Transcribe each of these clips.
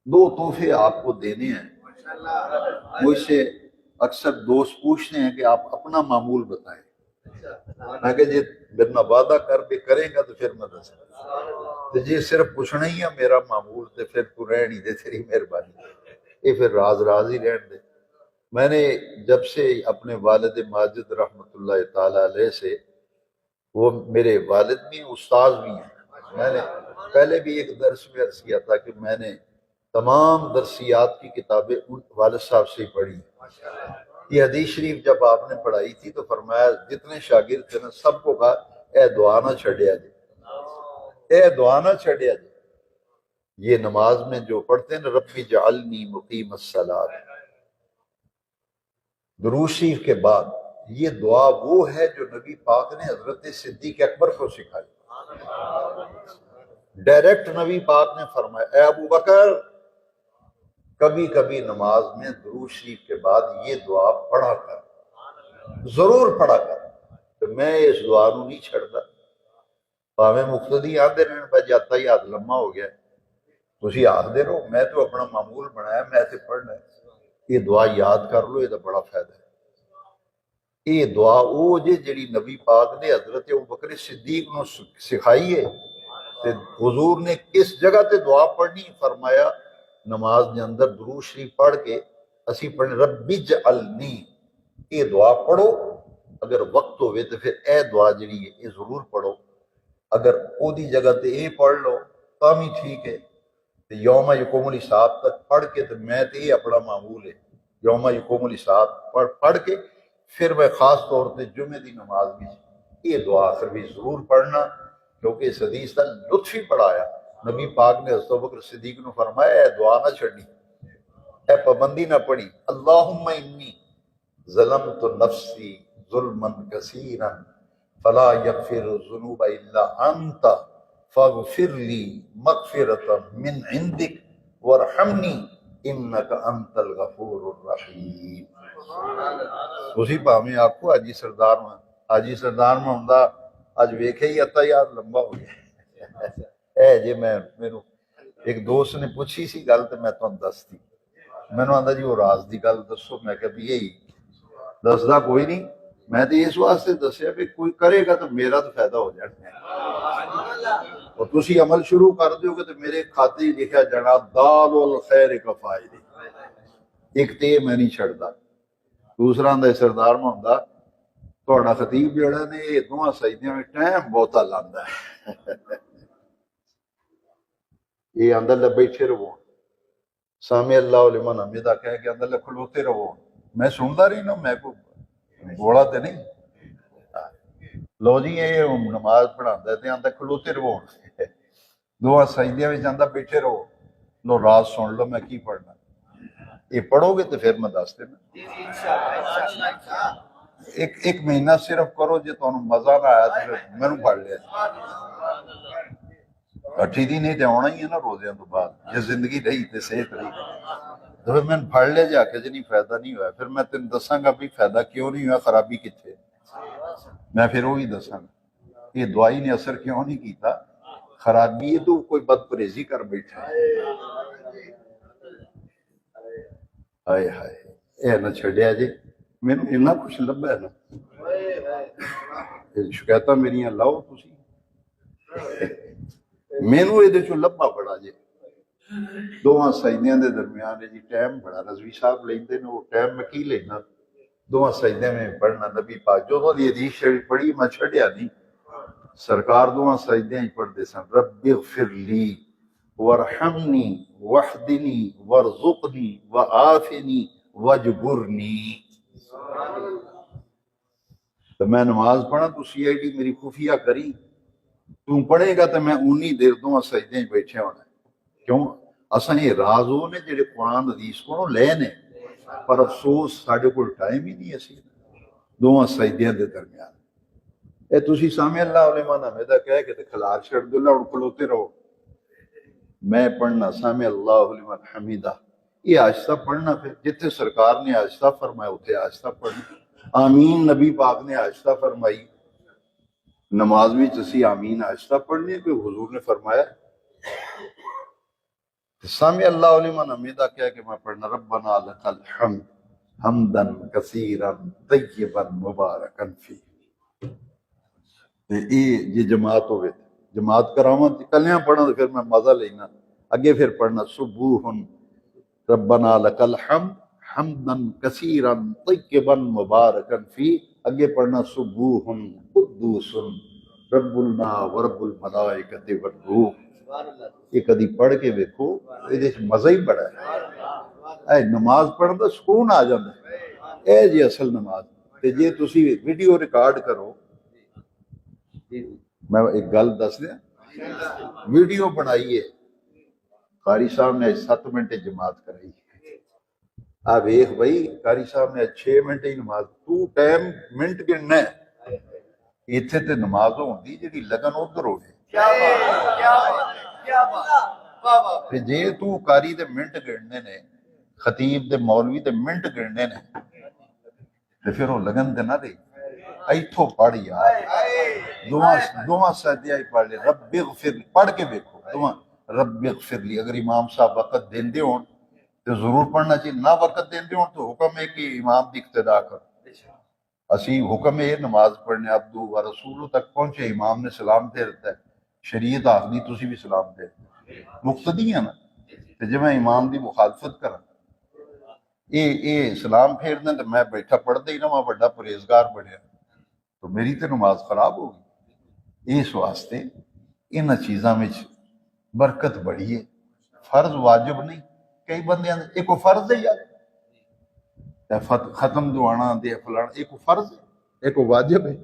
دو تحفے آپ کو دینے ہیں. مجھ سے اکثر دوست پوچھتے ہیں کہ آپ اپنا معمول بتائیں. میں کہ جی میرا وعدہ کر کے کرے گا تو پھر میں دسوں. تو جی صرف پوچھنا ہی ہے میرا معمول تو پھر تو رہن ہی دے، تیری مہربانی. یہ پھر راز راز ہی رہن دے. میں نے جب سے اپنے والد ماجد رحمۃ اللہ تعالی علیہ سے، وہ میرے والد بھی ہیں، استاذ بھی ہیں. میں نے پہلے بھی ایک درس میں عرض کیا تھا کہ میں نے تمام درسیات کی کتابیں والد صاحب سے ہی پڑھی. یہ حدیث شریف جب آپ نے پڑھائی تھی تو فرمایا جتنے شاگرد تھے نا سب کو کہا اے دعا نہ چھڑیا جی، اے دعا نہ چھڑیا جی. یہ نماز میں جو پڑھتے ہیں نا ربی جعلنی مقیم الصلاۃ، درود شریف کے بعد یہ دعا وہ ہے جو نبی پاک نے حضرت صدیق اکبر کو سکھائی. ڈائریکٹ نبی پاک نے فرمایا اے ابو بکر کبھی کبھی نماز میں درود شریف کے بعد یہ دعا پڑھا کر، ضرور پڑھا کر. تو میں اس دعا نو نہیں چھڑتا. پاویں مقتدی آدھے رہن پہ جاتا ہی ہاتھ لمحہ ہو گیا، تسی آدھے رہو میں تو اپنا معمول بنایا، میں تے پڑھنا ہے. یہ دعا یاد کر لو، یہ تو بڑا فائدہ ہے. یہ دعا وہ جڑی نبی پاک نے حضرت ابوبکر صدیق نو سکھائی ہے. تے حضور نے کس جگہ تے دعا پڑھنی فرمایا نماز کے اندر درود شریف پڑھ کے اسی پڑھنے رب اجعلنی. یہ دعا پڑھو، اگر وقت ہوئے تو پھر اے دعا جڑی ہے یہ ضرور پڑھو. اگر او دی جگہ تے اے پڑھ لو تاں بھی ٹھیک ہے. یوم یقوم الحساب تک پڑھ کے تو میں تے یہ اپنا معمول ہے یوم یقوم الحساب پڑھ کے پھر میں خاص طور پہ جمعے دی نماز میں یہ دعا پھر بھی ضرور پڑھنا، کیونکہ اس حدیث کا لطف ہی پڑھایا. نبی پاک نے حضرت ابوبکر صدیق نے فرمایا اے دعا نہ چھڑنی، اے پابندی نہ پڑھی. اللہم انی ظلمت نفسی ظلما کثیرا فلا یغفر الذنوب الا انت فاغفر لی مغفرۃ من عندک وارحمنی انک انت الغفور الرحیم. اسی پاویں آپ کو حاجی سردار میں ہوندا اج ویکھے ہی اتا یار لمبا ہو گیا. اے جی میں میرے ایک دوست نے پوچھی سی گل تو میں تمہیں دس دی. مینوں آندا جی وہ راز دی گل دسو. میں کہ بھی یہی دسدا کوئی نہیں، میں تو اس واسطے دسیا کہ کوئی کرے گا تو میرا تو فائدہ ہو جانا ہے، اور تسی عمل شروع کر دیو گے تو میرے کھاتے ہی لکھا جانا دال الخیر کا فائدہ. ایک تے میں نہیں چھڑدا. دوسرا آندا سردار میں ہوندا تہاڈا خطیب جڑا نے یہ دونوں سجدیاں میں ٹائم بہتا لاندا ہے. یہ آندا لے بیٹھے رہو سامع اللہ لمن حمدہ کہہ کے آندا لے کھلوتے رہو. میں سنتا رہی نا، میں کو بولا تے نہیں. لو جی یہ نماز پڑھاندا ہے تے آندا کھلوتے رہو. دونوں سجدیاں میں آندا بیٹھے رہو. لو راز سن لو میں کی پڑھنا. یہ پڑھو گے تو پھر میں دس دینا. ایک مہینہ صرف کرو، جی تمہیں مزہ نہ آیا تو پھر مینوں پڑھ لیا. اٹھی دی نہیں تے آنا ہی ہے نا روزیاں تو بعد، جی زندگی رہی تے صحت رہی تو پھر میں پڑھ لیا جا کے جی نہیں فائدہ نہیں ہوا. پھر میں تین دساں گا بھی فائدہ کیوں نہیں ہوا، خرابی کتنے. میں پھر وہی دساں گا یہ دعائی نے اثر کیوں نہیں کیتا. خرابی ہے تو کوئی بد پریزی کر بیٹھا ہے. ہائے ہائے اے نہ چھڑیا جی، مینوں اتنا کچھ لبا ہے نا. شکایتاں میریاں لاؤ تسی، مینوں یہ چو لبا بڑا جی. دونوں سجدیاں دے درمیان جی ٹائم بڑا رضوی صاحب لیندے نے. وہ ٹائم میں کی لینا دونوں سجدے میں پڑھنا. نبی پاک جو دی حدیث شریف پڑھی میں چھڑیا نہیں. سرکار دونوں سجدیاں ہی پڑھتے سن. رب اغفر لی وارحمنی واہدنی وارزقنی وعافنی واجبرنی. تو میں نماز پڑھا تو سی آئی ڈی میری خفیہ کری، تو پڑھے گا تو میں اونی دیر دونوں سجدے ہی بیٹھے ہونا. کیوں اساں یہ راز وہ نے جڑے قرآن حدیث کو لے نے، پر افسوس ساڈے کول ٹائم ہی نہیں اسی دونوں سجدیاں دے درمیان. اے تسی سامع اللہ لمن حمدہ کہہ کے تے کھلار چھڑ دو. اللہ کھلوتے رہو. میں پڑھنا سامع اللہ لمن حمدہ یہ آہستہ پڑھنا. پھر جتنے سرکار نے آہستہ فرمایا اتنے آہستہ پڑھنا. آمین نبی پاک نے آہستہ فرمائی. نماز میں تسی آمین آہستہ پڑھنے کوئی حضور نے فرمایا. سامع اللہ لمن حمیدہ کیا کہ میں پڑھنا ربنا لک الحمد حمدن کثیرا طیبا مبارکن فی. یہ جماعت ہوئے جماعت کراواں کلیاں پڑھنا تو پھر میں مزہ لینا. اگے پھر پڑھنا سبوح ربنا لک الحمد حمدن کثیرا طیبا مبارکن فی. اگے پڑھنا سبوح قدوس رب النا ورب الملائکۃ والروح. یہ کدی پڑھ کے ویکھو یہ مزہ ہی بڑا ہے. نماز پڑھن دا سکون آ جاتا ہے. اے جی اصل نماز. تے جے تسی ویڈیو ریکارڈ کرو, میں ایک گل دس دیا, ویڈیو بنائیے قاری صاحب نے 7 منٹ جماعت کرائی. آ ویخ بھائی قاری صاحب نے 6 منٹ ہی نماز, تو ٹائم منٹ گننا ہے. اتنے تے نماز ہوندی جی لگن ادھر ہوگی. جے تو قاری دے منٹ گننے نے, خطیب دے مولوی دے منٹ گننے نے, تے پھر وہ لگن دے نہ رہی. ایتھوں پڑھ یار, دعا سجدہ ہی پڑھ لے. رب اغفر پڑھ کے دیکھو دعا رب اغفر لی. اگر امام صاحب وقت دیندے ہون تو ضرور پڑھنا چاہیے, نہ وقت دیندے ہون تو حکم ہے کہ امام دی اقتدا کر. اسی حکم ہے نماز پڑھنے عبدو و رسولو تک پہنچے, امام نے سلام دے دیتا ہے, شریعت آخری تسی بھی سلام دے مقتدی ہیں نا. تے جب میں امام دی مخالفت کرا اے سلام پھیر دیں تو میں بیٹھا پڑھ دے نا, میں بڑا پرہیزگار بڑھیا تو میری تے نماز خراب ہوگی. اس واسطے ان چیزاں میں برکت بڑی ہے. فرض واجب نہیں. کئی بندے ایک فرض ہے یار ختم دعانا دے فلانا, ایک فرض ہے ایک واجب ہے.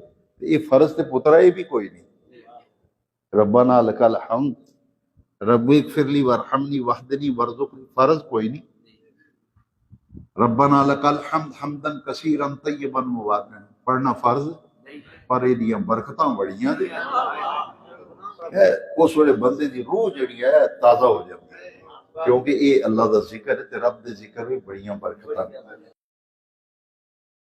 یہ فرض تے پترا یہ بھی کوئی نہیں. ربنا لک الحمد رب اغفر لی وارحمنی واہدنی وارزقنی, فرض کوئی نہیں. ربنا لک الحمد حمدا کثیرا طیبا مبارکا پڑھنا فرض, پر یہ برکتاں بڑیاں دے. اس ویلے بندے دی روح جڑی ہے تازہ ہو جاتی ہے, کیونکہ یہ اللہ دا ذکر ہے تے رب دے ذکر بھی بڑیاں برکتاں.